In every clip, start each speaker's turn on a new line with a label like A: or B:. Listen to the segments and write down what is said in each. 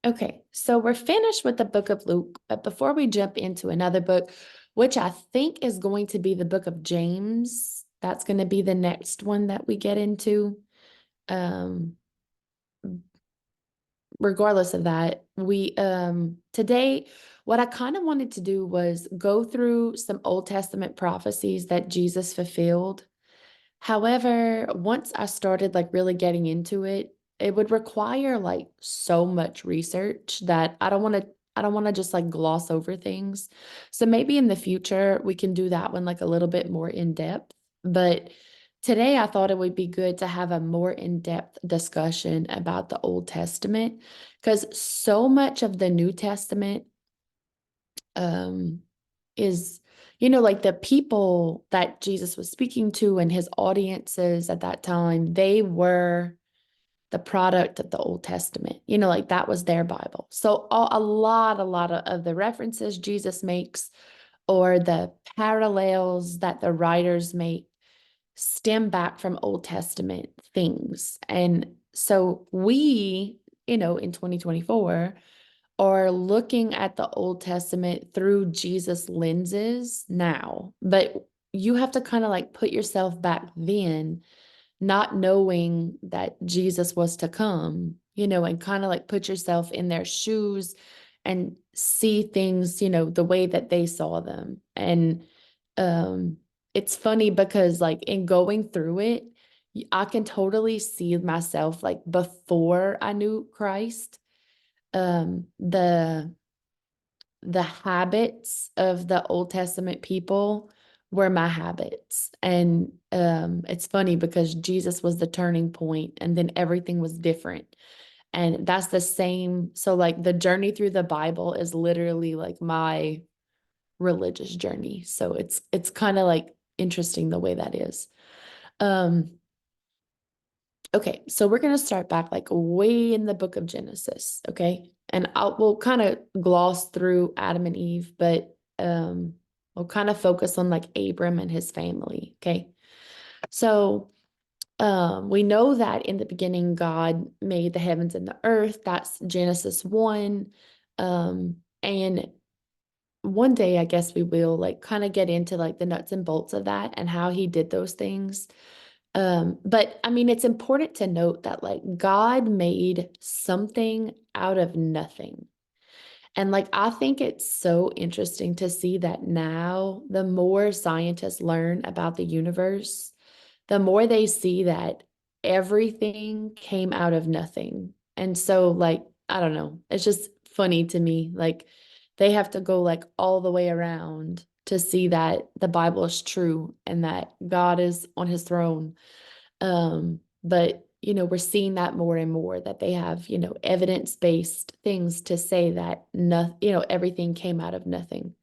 A: Okay, so we're finished with the book of Luke, but before we jump into another book, which I think is going to be the book of James, that's going to be the next one that we get into. Um, Regardless of that, we today what I kind of wanted to do was go through some Old Testament prophecies that Jesus fulfilled. However, once I started like really getting into it, it would require like so much research that I don't want to just like gloss over things. So maybe in the future we can do that one like a little bit more in depth. But today I thought it would be good to have a more in-depth discussion about the Old Testament because so much of the New Testament um is like the people that Jesus was speaking to and his audiences at that time, they were the product of the Old Testament. Like that was their Bible. So a lot of the references Jesus makes or the parallels that the writers make stem back from Old Testament things. And so we, in 2024, are looking at the Old Testament through Jesus lenses now. But you have to kind of like put yourself back then, not knowing that Jesus was to come, and kind of like put yourself in their shoes and see things, the way that they saw them. And um it's funny because like in going through it, I can totally see myself like before I knew Christ, um the the habits of the Old Testament people were my habits. And it's funny because Jesus was the turning point and then everything was different. And that's the same. So like the journey through the Bible is literally like my religious journey. So it's kind of like interesting the way that is. Um Okay, so we're going to start back like way in the book of Genesis, okay? And we'll kind of gloss through Adam and Eve, but we'll kind of focus on like Abram and his family, okay? So we know that in the beginning God made the heavens and the earth. That's Genesis 1. And one day I guess we will like kind of get into like the nuts and bolts of that and how he did those things. But I mean, it's important to note that like God made something out of nothing. And like, I think it's so interesting to see that now, the more scientists learn about the universe, the more they see that everything came out of nothing. And so, like, I don't know, it's just funny to me. Like, they have to go like all the way around to see that the Bible is true and that God is on his throne. But we're seeing that more and more that they have, evidence-based things to say that nothing, everything came out of nothing.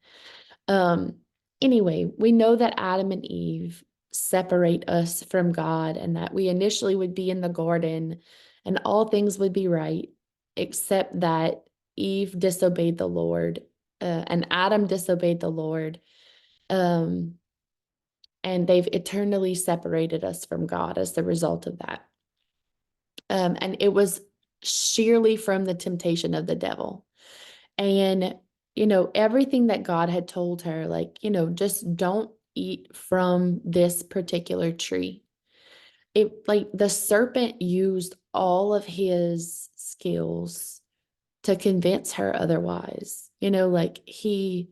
A: Um, anyway, we know that Adam and Eve separate us from God and that we initially would be in the garden and all things would be right, except that Eve disobeyed the Lord, and Adam disobeyed the Lord. Um, and they've eternally separated us from God as the result of that. And it was sheerly from the temptation of the devil. And, everything that God had told her, like, just don't eat from this particular tree. It like the serpent used all of his skills to convince her otherwise. Like he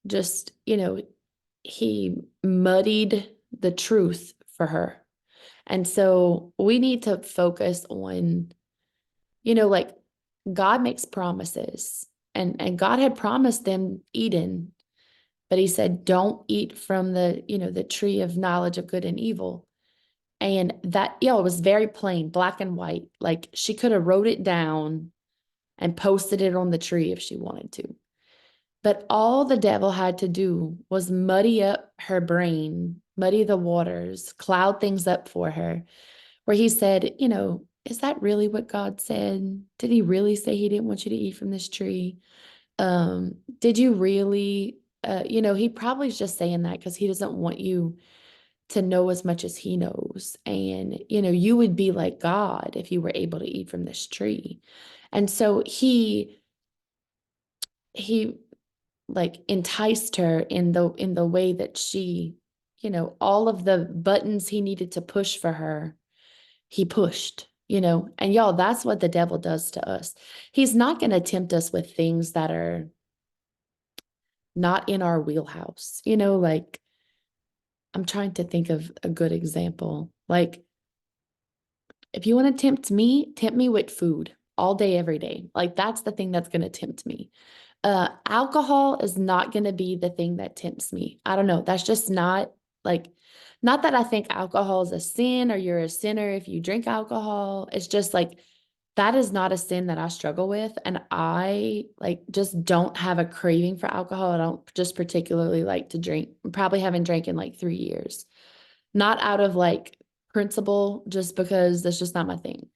A: just, he muddied the truth for her. And so we need to focus on, like God makes promises and God had promised them Eden, but he said, don't eat from the tree of knowledge of good and evil. And that, it was very plain, black and white. Like she could have wrote it down and posted it on the tree if she wanted to. But all the devil had to do was muddy up her brain, muddy the waters, cloud things up for her, where he said, is that really what God said? Did he really say he didn't want you to eat from this tree? Did you really, he probably is just saying that because he doesn't want you to know as much as he knows. And, you would be like God if you were able to eat from this tree. And so he like enticed her in the way that she, all of the buttons he needed to push for her, he pushed. And y'all, that's what the devil does to us. He's not going to tempt us with things that are not in our wheelhouse. Like, I'm trying to think of a good example. Like, if you want to tempt me with food all day, every day. Like, that's the thing that's going to tempt me. Alcohol is not going to be the thing that tempts me. I don't know. That's just not like, not that I think alcohol is a sin or you're a sinner if you drink alcohol. It's just like, that is not a sin that I struggle with. And I like just don't have a craving for alcohol. I don't just particularly like to drink. Probably haven't drank in like 3 years. Not out of like principle, just because that's just not my thing.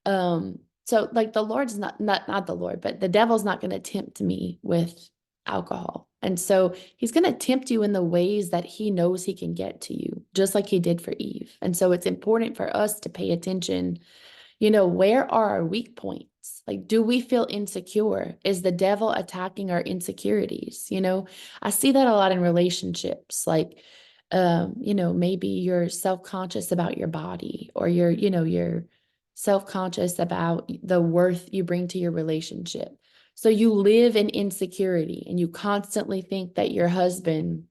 A: So like the Lord's not the Lord, but the devil's not going to tempt me with alcohol. And so he's going to tempt you in the ways that he knows he can get to you, just like he did for Eve. And so it's important for us to pay attention. Where are our weak points? Like, do we feel insecure? Is the devil attacking our insecurities? I see that a lot in relationships. Like, maybe you're self-conscious about your body, or you're self-conscious about the worth you bring to your relationship. So you live in insecurity and you constantly think that your husband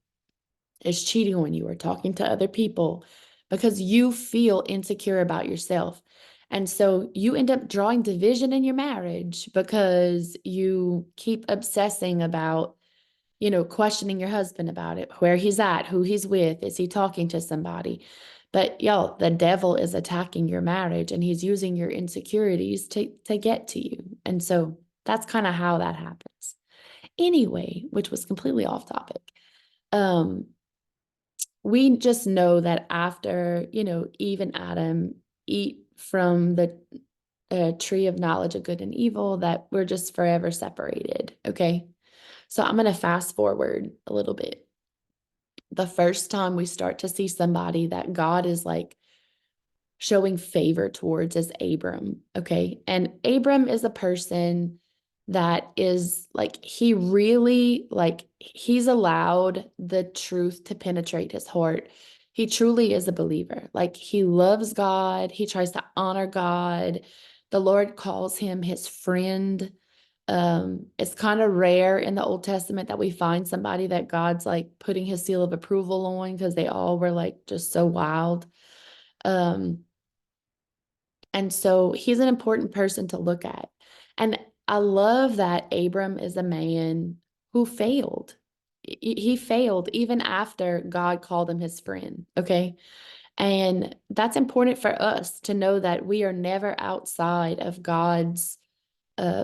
A: is cheating on you or talking to other people because you feel insecure about yourself. And so you end up drawing division in your marriage because you keep obsessing about, questioning your husband about it, where he's at, who he's with, is he talking to somebody? But y'all, the devil is attacking your marriage and he's using your insecurities to get to you. And so that's kind of how that happens. Anyway, which was completely off topic. We just know that after, Eve and Adam eat from the tree of knowledge of good and evil, that we're just forever separated. Okay. So I'm going to fast forward a little bit. The first time we start to see somebody that God is like showing favor towards is Abram. Okay. And Abram is a person that is like, he really, like, he's allowed the truth to penetrate his heart. He truly is a believer. Like, he loves God. He tries to honor God. The Lord calls him his friend. It's kind of rare in the Old Testament that we find somebody that God's like putting his seal of approval on, because they all were like just so wild. And so he's an important person to look at. And I love that Abram is a man who failed. He failed even after God called him his friend. Okay. And that's important for us to know that we are never outside of God's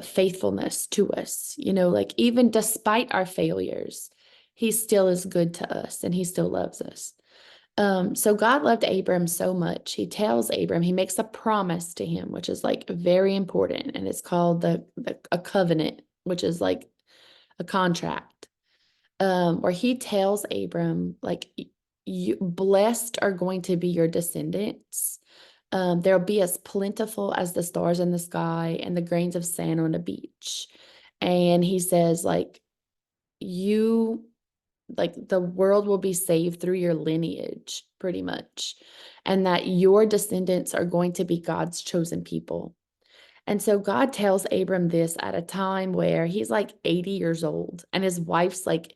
A: faithfulness to us. Like, even despite our failures, he still is good to us and he still loves us. So God loved Abram so much. He tells Abram, he makes a promise to him, which is like very important. And it's called a covenant, which is like a contract, where he tells Abram, like, you blessed are going to be your descendants. There'll be as plentiful as the stars in the sky and the grains of sand on the beach. And he says, like, you like the world will be saved through your lineage, pretty much, and that your descendants are going to be God's chosen people. And so God tells Abram this at a time where he's like 80 years old and his wife's like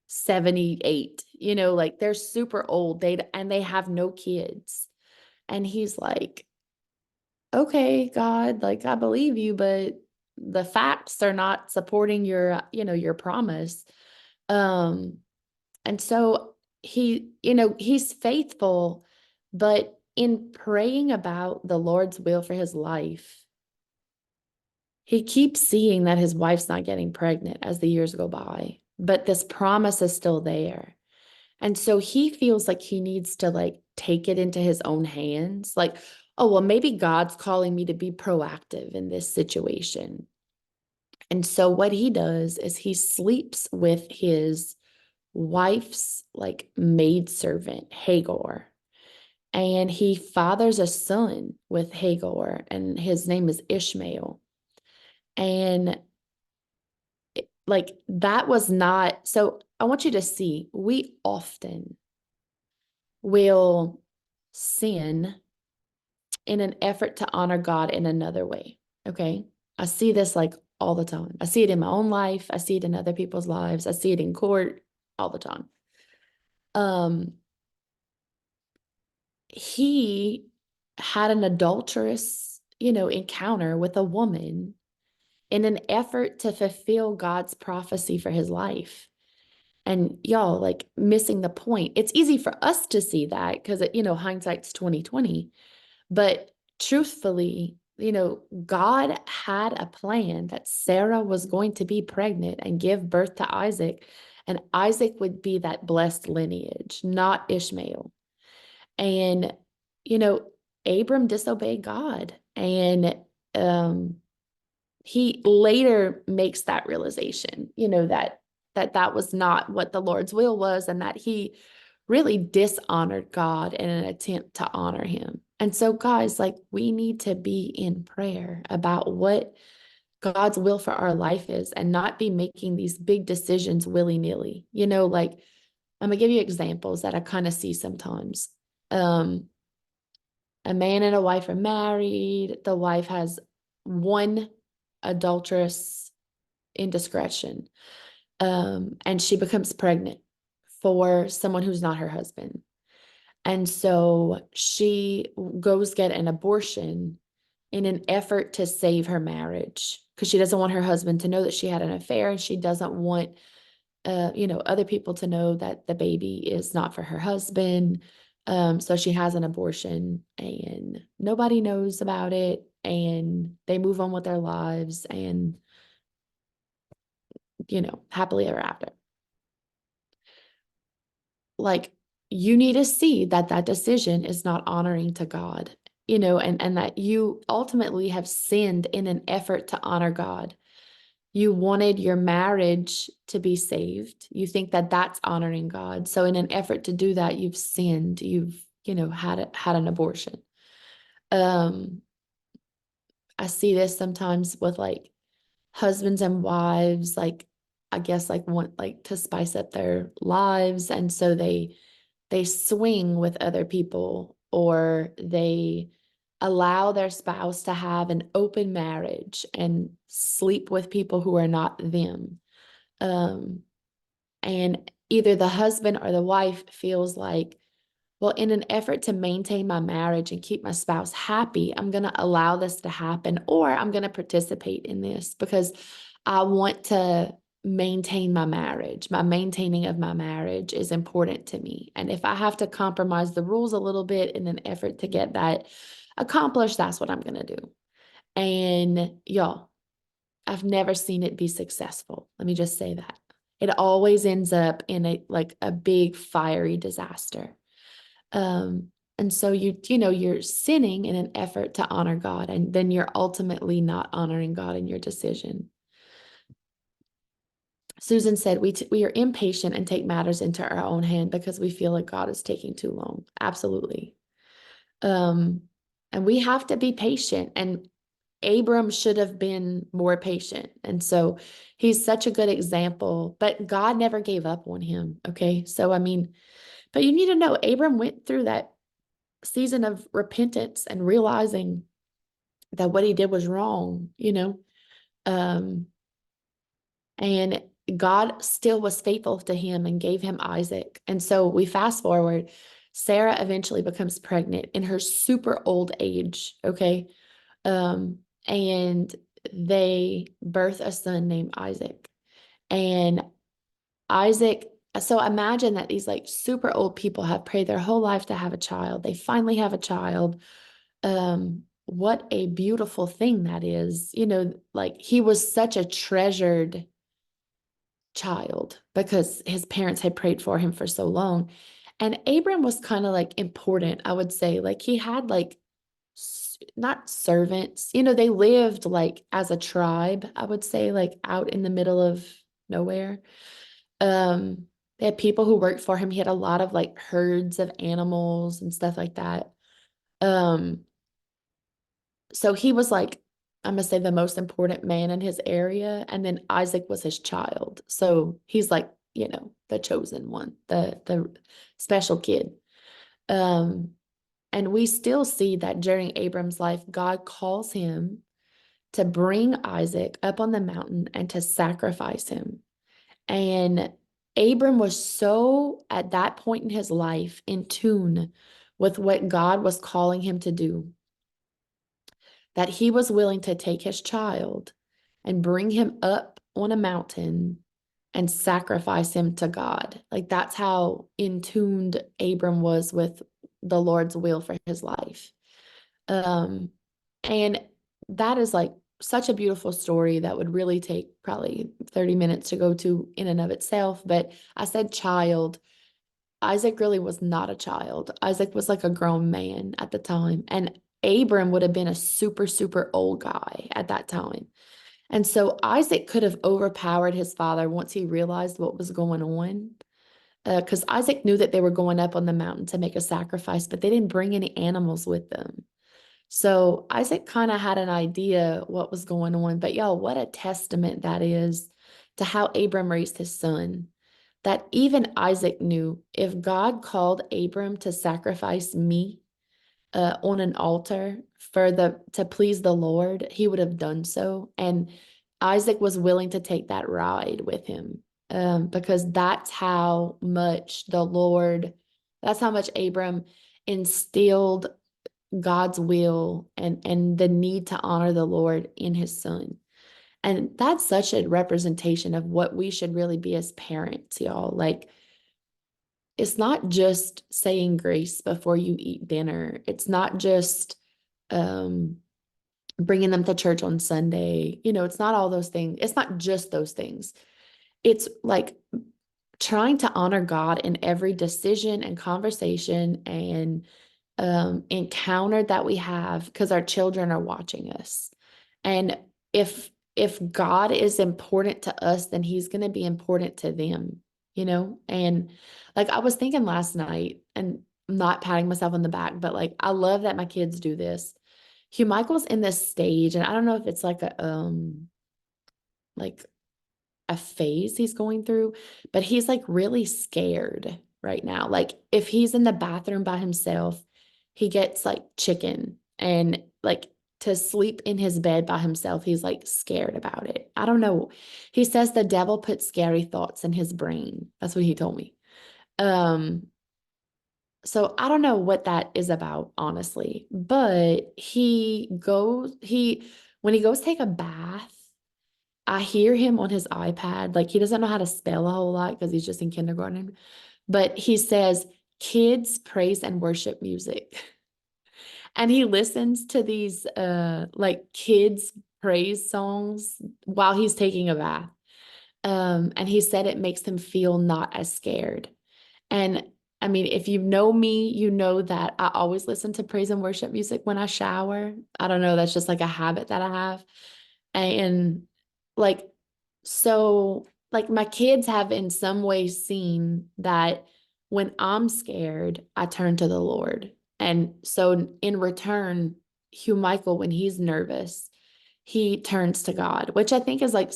A: 78, like they're super old. They have no kids. And he's like, okay, God, like, I believe you, but the facts are not supporting your promise. Um, And so he's faithful, but in praying about the Lord's will for his life, he keeps seeing that his wife's not getting pregnant as the years go by, but this promise is still there. And so he feels like he needs to like take it into his own hands. Like, oh, well, maybe God's calling me to be proactive in this situation. And so what he does is he sleeps with his wife's like maidservant, Hagar. And he fathers a son with Hagar, and his name is Ishmael. And like that was not, so I want you to see, we often will sin in an effort to honor God in another way. Okay. I see this like all the time. I see it in my own life. I see it in other people's lives. I see it in court all the time. He had an adulterous, encounter with a woman in an effort to fulfill God's prophecy for his life. And y'all, like, missing the point. It's easy for us to see that because, hindsight's 2020. But truthfully, God had a plan that Sarah was going to be pregnant and give birth to Isaac, and Isaac would be that blessed lineage, not Ishmael. And, you know, Abram disobeyed God, and um, he later makes that realization, that was not what the Lord's will was, and that he really dishonored God in an attempt to honor him. And so, guys, like, we need to be in prayer about what God's will for our life is and not be making these big decisions willy-nilly. Like, I'm gonna give you examples that I kind of see sometimes. Um, a man and a wife are married. The wife has one adulterous indiscretion, and she becomes pregnant for someone who's not her husband. And so she goes get an abortion in an effort to save her marriage because she doesn't want her husband to know that she had an affair, and she doesn't want other people to know that the baby is not for her husband. So she has an abortion and nobody knows about it, and they move on with their lives and, happily ever after. Like, you need to see that that decision is not honoring to God, and that you ultimately have sinned in an effort to honor God. You wanted your marriage to be saved. You think that that's honoring God. So in an effort to do that, you've sinned. You've, had an abortion. Um, I see this sometimes with like husbands and wives, like, I guess, like, want like to spice up their lives, and so they swing with other people, or they allow their spouse to have an open marriage and sleep with people who are not them. And either the husband or the wife feels like, well, in an effort to maintain my marriage and keep my spouse happy, I'm going to allow this to happen, or I'm going to participate in this because I want to maintain my marriage. My maintaining of my marriage is important to me. And if I have to compromise the rules a little bit in an effort to get that accomplished, that's what I'm going to do. And y'all, I've never seen it be successful. Let me just say that. It always ends up in a big fiery disaster. Um, and so you're sinning in an effort to honor God, and then you're ultimately not honoring God in your decision. Susan said, we are impatient and take matters into our own hand because we feel like God is taking too long. Absolutely. And we have to be patient, and Abram should have been more patient. And so he's such a good example, but God never gave up on him. Okay. So, I mean, but you need to know Abram went through that season of repentance and realizing that what he did was wrong, um, and God still was faithful to him and gave him Isaac. And so we fast forward, Sarah eventually becomes pregnant in her super old age. Okay. And they birth a son named Isaac. And Isaac, so imagine that these like super old people have prayed their whole life to have a child. They finally have a child. What a beautiful thing that is. Like, he was such a treasured child because his parents had prayed for him for so long. And Abram was kind of like important, I would say. Like, he had like not servants, they lived like as a tribe, I would say, like out in the middle of nowhere. They had people who worked for him. He had a lot of like herds of animals and stuff like that. Um, so he was like, I'm gonna say the most important man in his area. And then Isaac was his child. So he's like, the chosen one, the special kid. Um, and we still see that during Abram's life, God calls him to bring Isaac up on the mountain and to sacrifice him. And Abram was so, at that point in his life, in tune with what God was calling him to do, that he was willing to take his child and bring him up on a mountain and sacrifice him to God. Like that's how in tuned Abram was with the Lord's will for his life. Um, and that is like such a beautiful story that would really take probably 30 minutes to go to in and of itself. But I said child. Isaac really was not a child. Isaac was like a grown man at the time. And Abram would have been a super, super old guy at that time. And so Isaac could have overpowered his father once he realized what was going on. Because Isaac knew that they were going up on the mountain to make a sacrifice, but they didn't bring any animals with them. So Isaac kind of had an idea what was going on. But y'all, what a testament that is to how Abram raised his son. That even Isaac knew if God called Abram to sacrifice me on an altar to please the Lord, he would have done so. And Isaac was willing to take that ride with him because that's how much that's how much Abram instilled God's will and the need to honor the Lord in his son. And that's such a representation of what we should really be as parents, y'all. Like, it's not just saying grace before you eat dinner. It's not just um, bringing them to church on Sunday. It's not all those things. It's not just those things. It's like trying to honor God in every decision and conversation and encounter that we have because our children are watching us. And if God is important to us, then he's going to be important to them. And like I was thinking last night, and I'm not patting myself on the back, but like I love that my kids do this. Hugh Michael's in this stage, and I don't know if it's like a phase he's going through, but he's like really scared right now. Like if he's in the bathroom by himself, he gets like chicken, and like to sleep in his bed by himself, he's like scared about it. I don't know. He says the devil puts scary thoughts in his brain. That's what he told me. Um, so I don't know what that is about, honestly, but when he goes take a bath, I hear him on his iPad. Like he doesn't know how to spell a whole lot because he's just in kindergarten, but he says kids praise and worship music. And he listens to these like kids praise songs while he's taking a bath. And he said it makes him feel not as scared. And I mean, if you know me, you know that I always listen to praise and worship music when I shower. I don't know, that's just like a habit that I have. And like, so like my kids have in some ways seen that when I'm scared, I turn to the Lord. And so in return, Hugh Michael, when he's nervous, he turns to God, which I think is like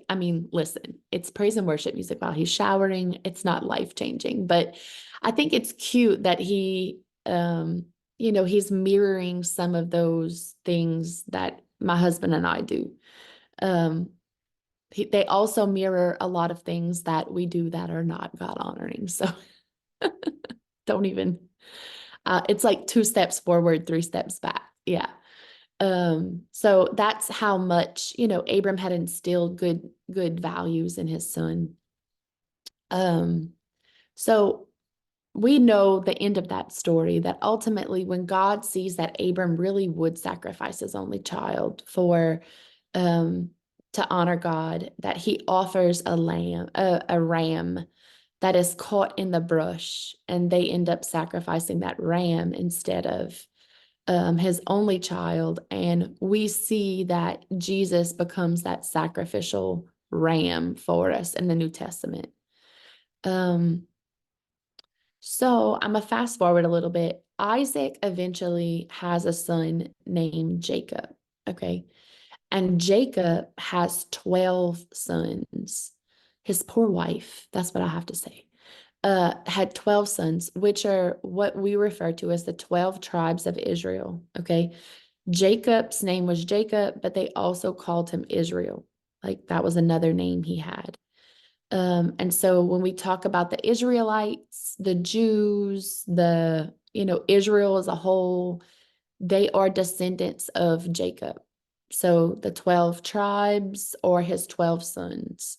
A: I mean, listen, it's praise and worship music while he's showering. It's not life changing, but I think it's cute that he's mirroring some of those things that my husband and I do. Um, they also mirror a lot of things that we do that are not God honoring. So don't even, it's like 2 steps forward, 3 steps back. Yeah. So that's how much, Abram had instilled good values in his son. Um, so we know the end of that story, that ultimately when God sees that Abram really would sacrifice his only child um, to honor God, that he offers a ram that is caught in the brush, and they end up sacrificing that ram instead of his only child. And we see that Jesus becomes that sacrificial ram for us in the New Testament. Um, so I'm gonna fast forward a little bit. Isaac eventually has a son named Jacob. Okay. And Jacob has 12 sons. His poor wife, that's what I have to say, had 12 sons, which are what we refer to as the 12 tribes of Israel. Okay. Jacob's name was Jacob, but they also called him Israel. Like that was another name he had. And so when we talk about the Israelites, the Jews, Israel as a whole, they are descendants of Jacob. So the 12 tribes or his 12 sons.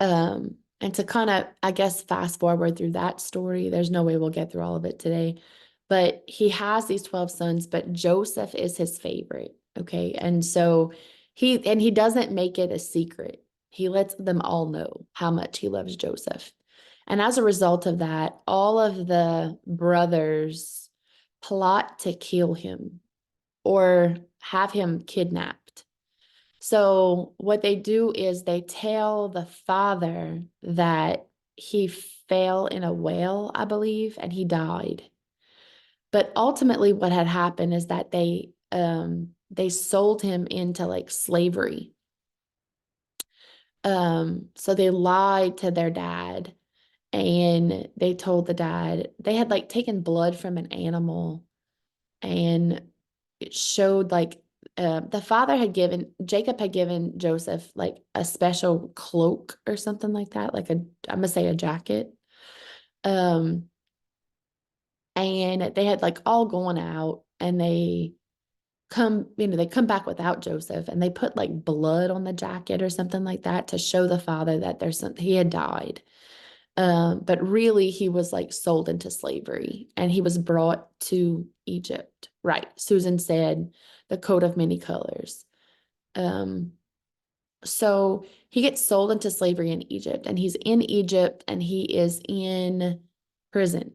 A: And to kind of, I guess, fast forward through that story, there's no way we'll get through all of it today. But he has these 12 sons, but Joseph is his favorite. Okay. And so he doesn't make it a secret. He lets them all know how much he loves Joseph. And as a result of that, all of the brothers plot to kill him or have him kidnapped. So what they do is they tell the father that he fell in a well, I believe, and he died. But ultimately what had happened is that they sold him into like slavery. So they lied to their dad and they told the dad they had like taken blood from an animal and it showed like the father had given Jacob had given Joseph like a special cloak or something like that, like I'm gonna say a jacket. Um, and they had like all gone out and they come back without Joseph and they put like blood on the jacket or something like that to show the father that he had died. But really, he was like sold into slavery and he was brought to Egypt. Right. Susan said the coat of many colors. Um, so he gets sold into slavery in Egypt and he's in Egypt and he is in prison.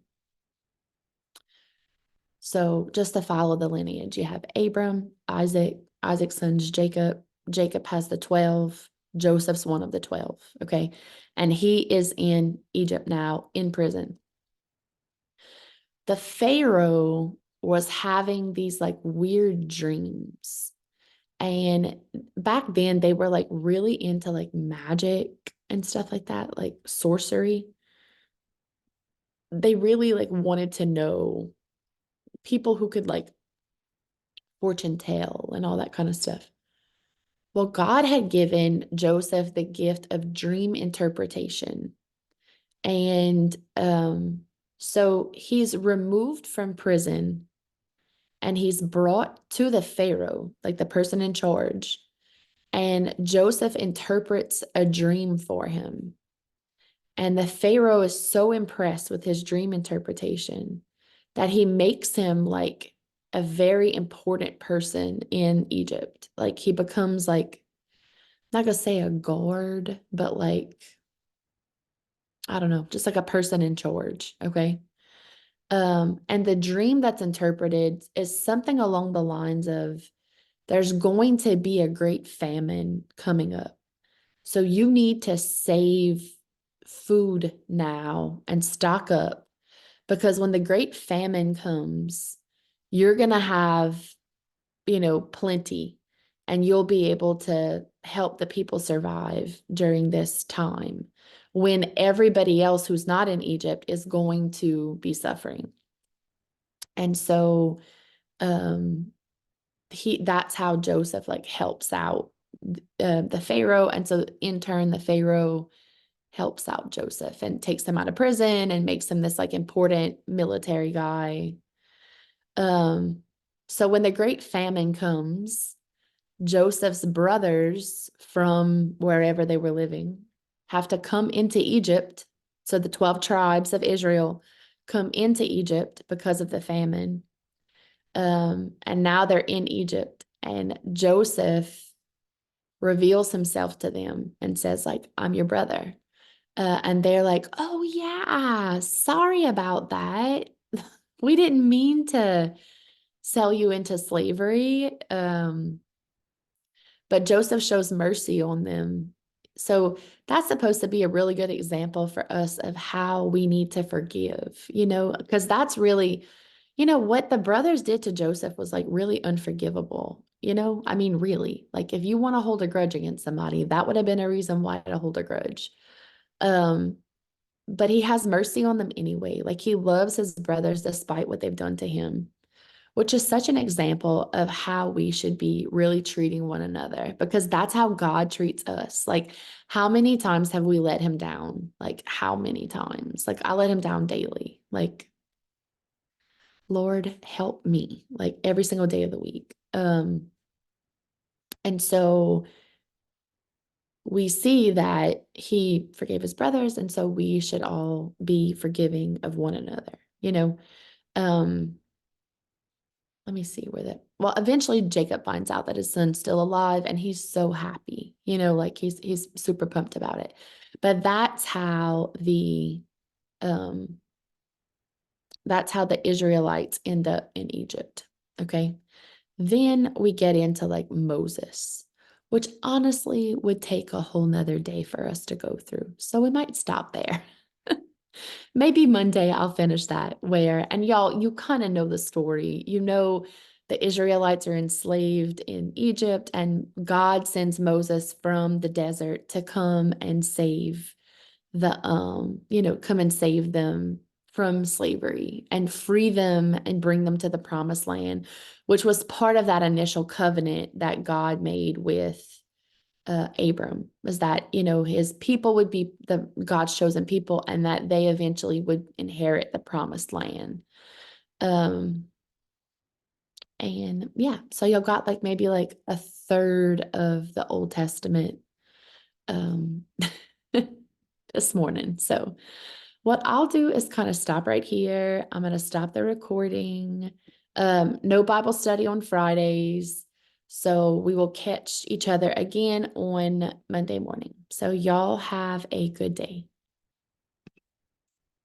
A: So just to follow the lineage, you have Abram, Isaac, Isaac's sons, Jacob. Jacob has the 12. Joseph's one of the 12. Okay. And he is in Egypt now in prison. The Pharaoh was having these like weird dreams. And back then they were like really into like magic and stuff like that, like sorcery. They really like wanted to know people who could like fortune tell and all that kind of stuff. Well, God had given Joseph the gift of dream interpretation. And so he's removed from prison and he's brought to the Pharaoh, like the person in charge. And Joseph interprets a dream for him. And the Pharaoh is so impressed with his dream interpretation that he makes him like a very important person in Egypt. Like he becomes like, I'm not gonna say a guard, but like, I don't know, just like a person in charge. Okay. And the dream that's interpreted is something along the lines of there's going to be a great famine coming up. So you need to save food now and stock up because when the great famine comes, you're going to have, plenty and you'll be able to help the people survive during this time when everybody else who's not in Egypt is going to be suffering. And so um that's how Joseph like helps out the Pharaoh. And so in turn, the Pharaoh helps out Joseph and takes him out of prison and makes him this like important military guy. Um, so when the great famine comes, Joseph's brothers from wherever they were living have to come into Egypt. So the 12 tribes of Israel come into Egypt because of the famine. And now they're in Egypt, and Joseph reveals himself to them and says, like, I'm your brother. And they're like, oh, yeah, sorry about that. We didn't mean to sell you into slavery. But Joseph shows mercy on them So that's supposed to be a really good example for us of how we need to forgive, because that's really, what the brothers did to Joseph was like really unforgivable. I mean, really, like if you want to hold a grudge against somebody, that would have been a reason why to hold a grudge. Um, but he has mercy on them anyway. Like he loves his brothers despite what they've done to him, which is such an example of how we should be really treating one another because that's how God treats us. Like, how many times have we let him down? Like, how many times? Like, I let him down daily. Like, Lord, help me, like every single day of the week. And so we see that he forgave his brothers, and so we should all be forgiving of one another, Um, let me see where that. Well, eventually Jacob finds out that his son's still alive and he's so happy, like he's super pumped about it. But um that's how the Israelites end up in Egypt. Okay. Then we get into like Moses, which honestly would take a whole nother day for us to go through. So we might stop there. Maybe Monday I'll finish that and y'all, you kind of know the story. The Israelites are enslaved in Egypt, and God sends Moses from the desert to come and come and save them from slavery and free them and bring them to the promised land, which was part of that initial covenant that God made with Abram, was that, his people would be the God's chosen people and that they eventually would inherit the promised land. Um, and yeah, so you've got like maybe like a third of the Old Testament um, this morning. So what I'll do is kind of stop right here. I'm going to stop the recording. No Bible study on Fridays. So we will catch each other again on Monday morning. So y'all have a good day.